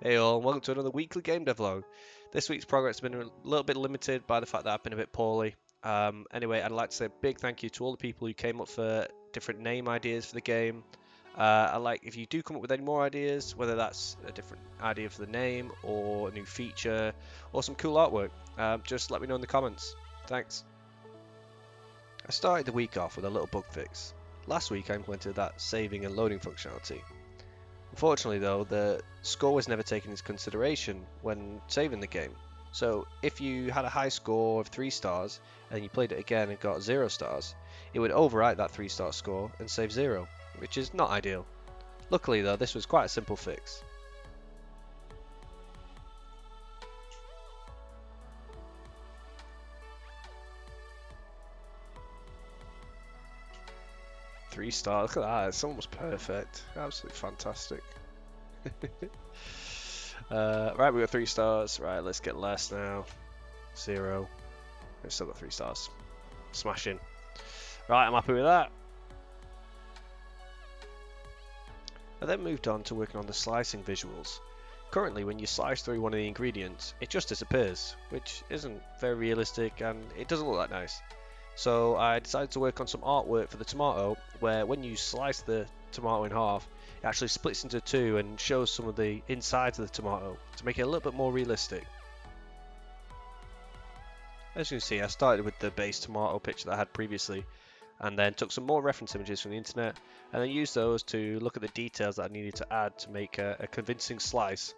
Hey all, welcome to another weekly GameDev Log. This week's progress has been a little bit limited by the fact that I've been a bit poorly. Anyway, I'd like to say a big thank you to all the people who came up for different name ideas for the game. I like if you do come up with any more ideas, whether that's a different idea for the name or a new feature or some cool artwork, just let me know in the comments. Thanks. I started the week off with a little bug fix. Last week I implemented that saving and loading functionality. Unfortunately though, the score was never taken into consideration when saving the game. So if you had a high score of 3 stars and you played it again and got 0 stars, it would overwrite that 3-star score and save 0, which is not ideal. Luckily though, this was quite a simple fix. Three stars, look at that, it's almost perfect. Absolutely fantastic. Right, we got 3 stars. Right, let's get less now. 0. We've still got 3 stars. Smashing. Right, I'm happy with that. I then moved on to working on the slicing visuals. Currently, when you slice through one of the ingredients, it just disappears, which isn't very realistic and it doesn't look that nice. So I decided to work on some artwork for the tomato, where when you slice the tomato in half, it actually splits into 2 and shows some of the insides of the tomato to make it a little bit more realistic. As you can see, I started with the base tomato picture that I had previously, and then took some more reference images from the internet, and then used those to look at the details that I needed to add to make a convincing slice.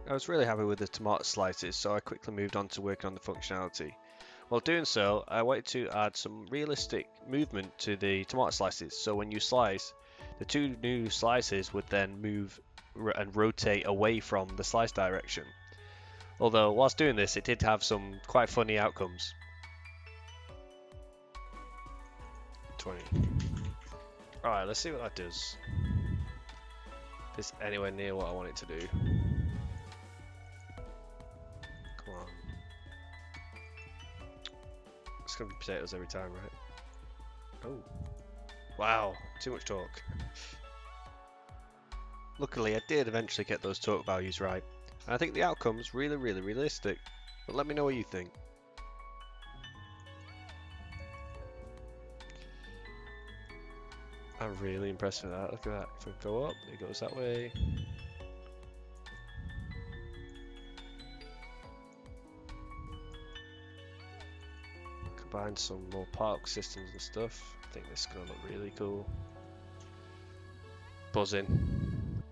I was really happy with the tomato slices, so I quickly moved on to working on the functionality. While doing so, I wanted to add some realistic movement to the tomato slices, so when you slice, the 2 new slices would then move and rotate away from the slice direction. Although, whilst doing this, it did have some quite funny outcomes. 20. Alright, let's see what that does. If it's anywhere near what I want it to do. Come on. It's gonna be potatoes every time, right? Oh. Wow, too much torque. Luckily, I did eventually get those torque values right. And I think the outcome's really realistic. But let me know what you think. I'm really impressed with that. Look at that. If I go up, it goes that way. Combine some more particle systems and stuff. I think this is going to look really cool. Buzzing.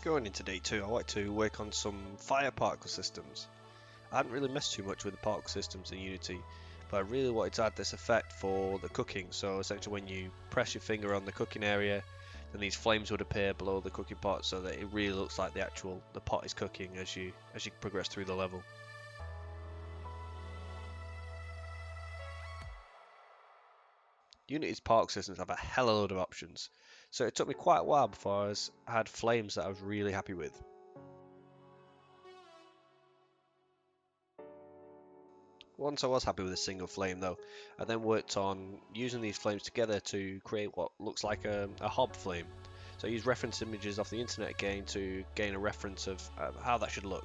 Going into day 2, I like to work on some fire particle systems. I hadn't really messed too much with the particle systems in Unity, but I really wanted to add this effect for the cooking. So essentially when you press your finger on the cooking area, then these flames would appear below the cooking pot, so that it really looks like the pot is cooking as you progress through the level. Unity's particle systems have a hell of a load of options, so it took me quite a while before I had flames that I was really happy with. Once I was happy with a single flame though, I then worked on using these flames together to create what looks like a hob flame. So I used reference images off the internet again to gain a reference of how that should look.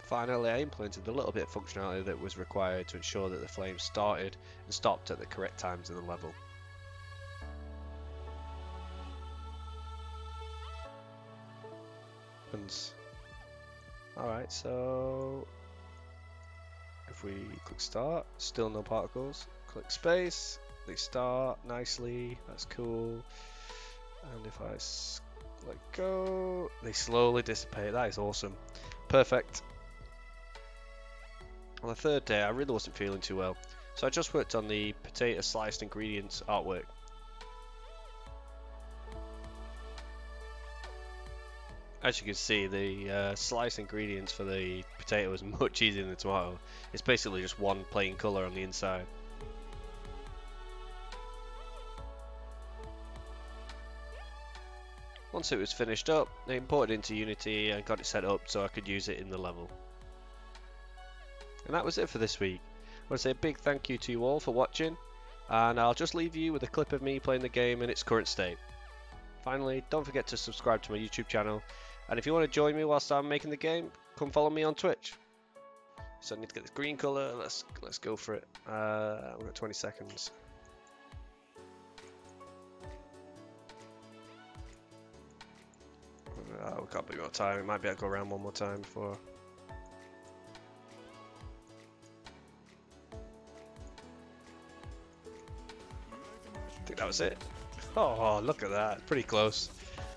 Finally, I implemented the little bit of functionality that was required to ensure that the flames started and stopped at the correct times in the level. Alright, so if we click start, still no particles. Click space, they start nicely, that's cool. And if I let go, they slowly dissipate. That is awesome. Perfect. On the 3rd day, I really wasn't feeling too well, so I just worked on the potato sliced ingredients artwork. As you can see, the sliced ingredients for the potato is much easier than the tomato. It's basically just one plain colour on the inside. Once it was finished up, I imported it into Unity and got it set up so I could use it in the level. And that was it for this week. I want to say a big thank you to you all for watching. and I'll just leave you with a clip of me playing the game in its current state. Finally, don't forget to subscribe to my YouTube channel, and if you want to join me whilst I'm making the game, come follow me on Twitch. So I need to get this green colour. Let's go for it. We've got 20 seconds. We can't be more time. It might be able to go around one more time before. I think that was it. Oh, look at that. Pretty close.